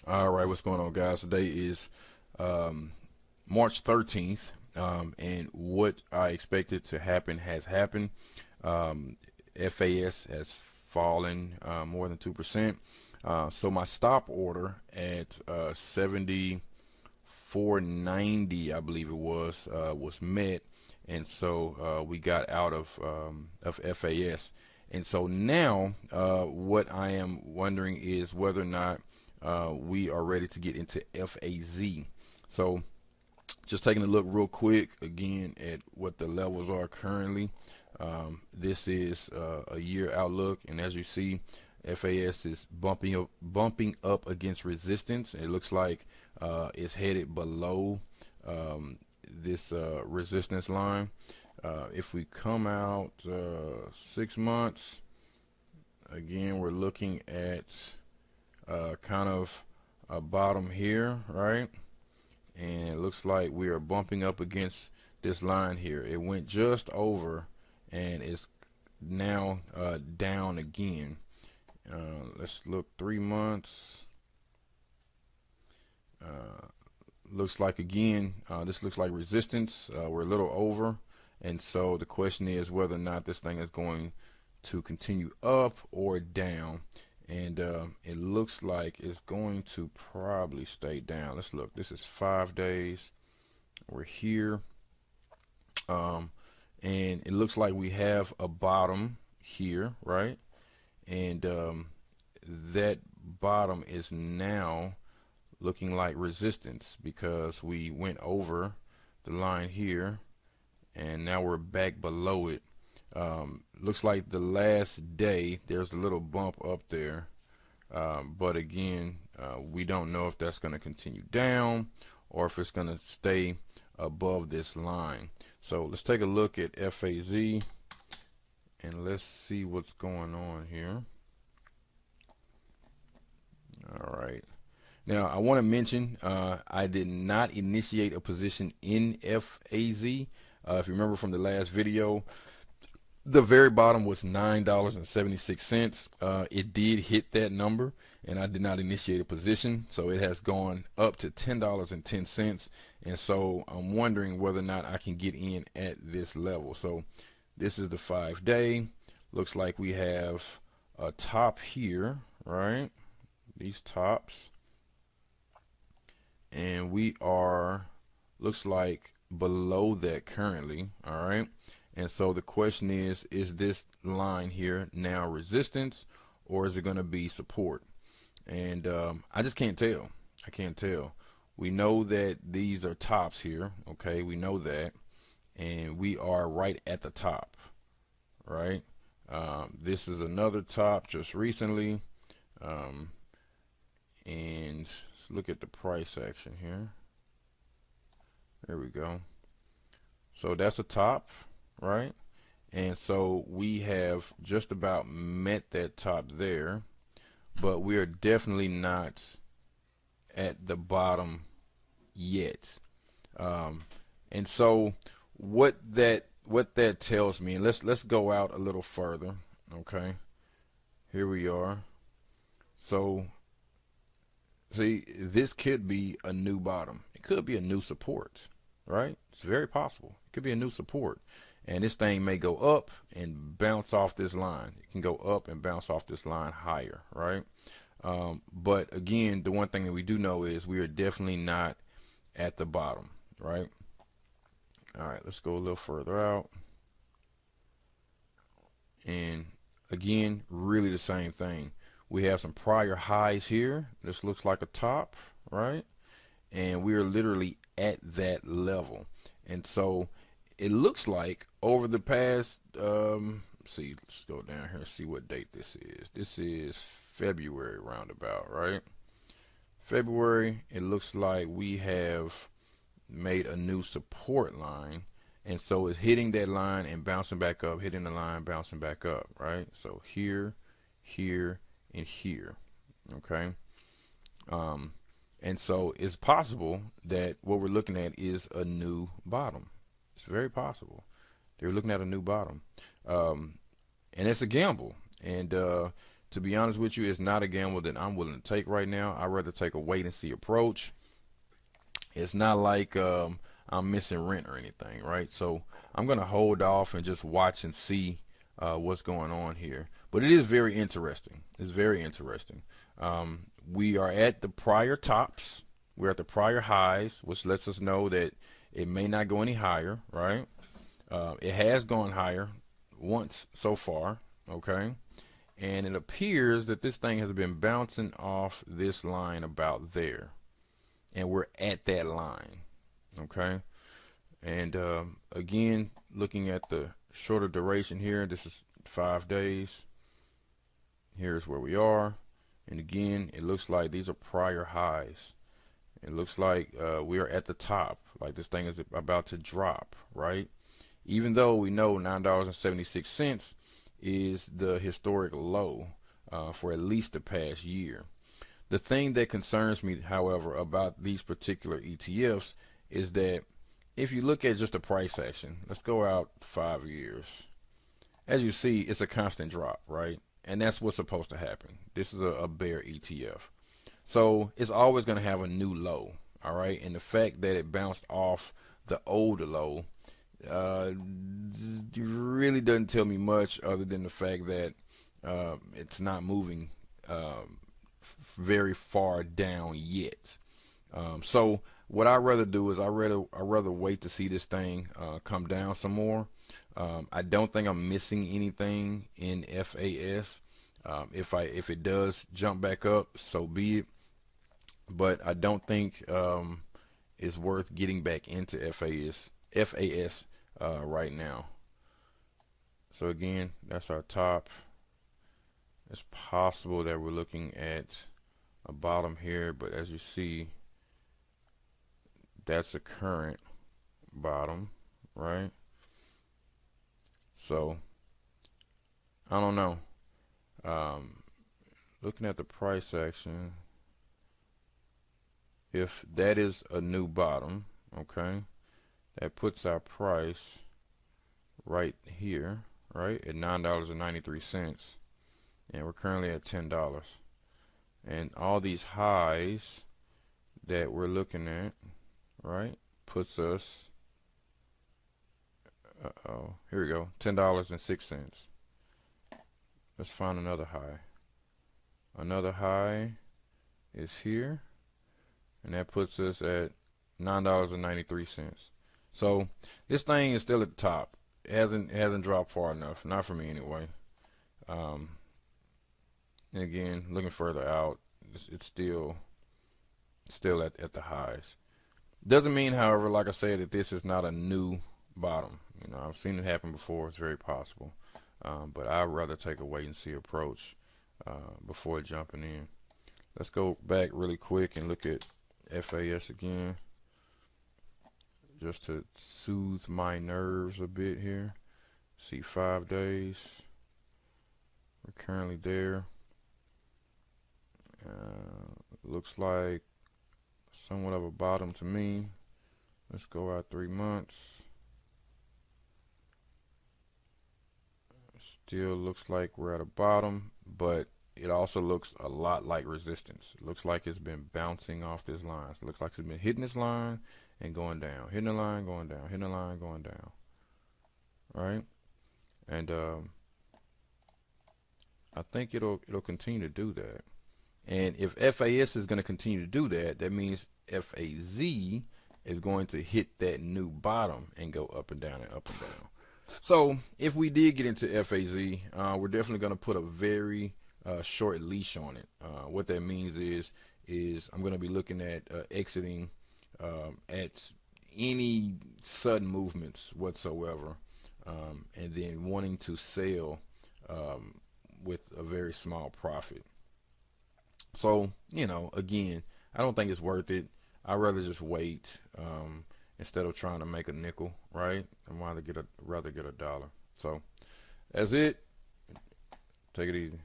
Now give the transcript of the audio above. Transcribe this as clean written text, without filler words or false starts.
All right, what's going on, guys? Today is March 13th, and what I expected to happen has happened. FAS has fallen more than 2%. So my stop order at 74.90, I believe it was met, and so we got out of FAS. And so now, what I am wondering is whether or not we are ready to get into FAZ. So just taking a look real quick again at what the levels are currently. This is a year outlook, and as you see, FAS is bumping up against resistance. It looks like it's headed below this resistance line. If we come out 6 months, again, we're looking at kind of a bottom here, right? And it looks like we are bumping up against this line here. It went just over and it's now down again. Let's look 3 months. Looks like again, this looks like resistance. We're a little over, and so the question is whether or not this thing is going to continue up or down. And it looks like it's going to probably stay down. Let's look. This is 5 days. We're here, and it looks like we have a bottom here, right? And that bottom is now looking like resistance because we went over the line here, and now we're back below it. Looks like the last day there's a little bump up there, but again, we don't know if that's going to continue down or if it's going to stay above this line. So let's take a look at FAZ and let's see what's going on here. All right. Now I want to mention I did not initiate a position in FAZ. If you remember from the last video, the very bottom was $9.76. It did hit that number, and I did not initiate a position, so it has gone up to $10.10. And so I'm wondering whether or not I can get in at this level. So this is the 5-day. Looks like we have a top here, right? These tops, and we are, looks like, below that currently. All right. And so the question is this line here now resistance, or is it going to be support? And I just can't tell. I can't tell. We know that these are tops here. Okay, we know that, and we are right at the top, right? This is another top just recently, and let's look at the price action here. There we go. So that's a top, right? And so we have just about met that top there, but we are definitely not at the bottom yet. And so what that tells me, and let's go out a little further. Okay, here we are. So see, this could be a new bottom. It could be a new support, right? It's very possible. It could be a new support. And this thing may go up and bounce off this line. It can go up and bounce off this line higher, right? But again, the one thing that we do know is we are definitely not at the bottom, right? All right, let's go a little further out. And again, really the same thing. We have some prior highs here. This looks like a top, right? And we are literally at that level. And so it looks like over the past, see, let's go down here and see what date this is. This is February roundabout, right? February, it looks like we have made a new support line. And so it's hitting that line and bouncing back up, hitting the line, bouncing back up, right? So here, here, and here, okay? And so it's possible that what we're looking at is a new bottom. It's very possible. They're looking at a new bottom. And it's a gamble. And to be honest with you, it's not a gamble that I'm willing to take right now. I'd rather take a wait and see approach. It's not like I'm missing rent or anything, right? So I'm gonna hold off and just watch and see what's going on here. But it is very interesting. It's very interesting. We are at the prior tops. We're at the prior highs, which lets us know that it may not go any higher, right? It has gone higher once so far, okay? And it appears that this thing has been bouncing off this line about there. And we're at that line, okay? And again, looking at the shorter duration here, this is 5 days. Here's where we are. And again, it looks like these are prior highs. It looks like we are at the top, like this thing is about to drop, right? Even though we know $9.76 is the historic low for at least the past year. The thing that concerns me, however, about these particular ETFs is that if you look at just the price action, let's go out 5 years. As you see, it's a constant drop, right? And that's what's supposed to happen. This is a bear ETF. So it's always going to have a new low, all right? And the fact that it bounced off the older low really doesn't tell me much other than the fact that it's not moving very far down yet. So what I'd rather do is I'd rather wait to see this thing come down some more. I don't think I'm missing anything in FAS. If it does jump back up, so be it. But I don't think it's worth getting back into FAS right now. So again, that's our top. It's possible that we're looking at a bottom here, but as you see, that's a current bottom, right? So I don't know. Looking at the price action, if that is a new bottom, okay, that puts our price right here, right, at $9.93, and we're currently at $10. And all these highs that we're looking at, right, puts us, here we go, $10.06. Let's find another high. Another high is here, and that puts us at $9.93. So this thing is still at the top. It hasn't dropped far enough, not for me anyway. And again, looking further out, it's still at the highs. Doesn't mean, however, like I said, that this is not a new bottom. You know, I've seen it happen before. It's very possible. But I'd rather take a wait and see approach before jumping in. Let's go back really quick and look at FAS again, just to soothe my nerves a bit here. See 5 days. We're currently there. Looks like somewhat of a bottom to me. Let's go out 3 months. Still looks like we're at a bottom, but it also looks a lot like resistance. It looks like it's been bouncing off this line. It looks like it's been hitting this line and going down, hitting the line, going down, hitting the line, going down. Right? And I think it'll continue to do that. And if FAS is going to continue to do that, that means FAZ is going to hit that new bottom and go up and down and up and down. So if we did get into FAZ, we're definitely going to put a very short leash on it. What that means is I'm going to be looking at exiting at any sudden movements whatsoever, and then wanting to sell with a very small profit. So, you know, again, I don't think it's worth it. I'd rather just wait instead of trying to make a nickel, right? I'd rather get a dollar. So that's it. Take it easy.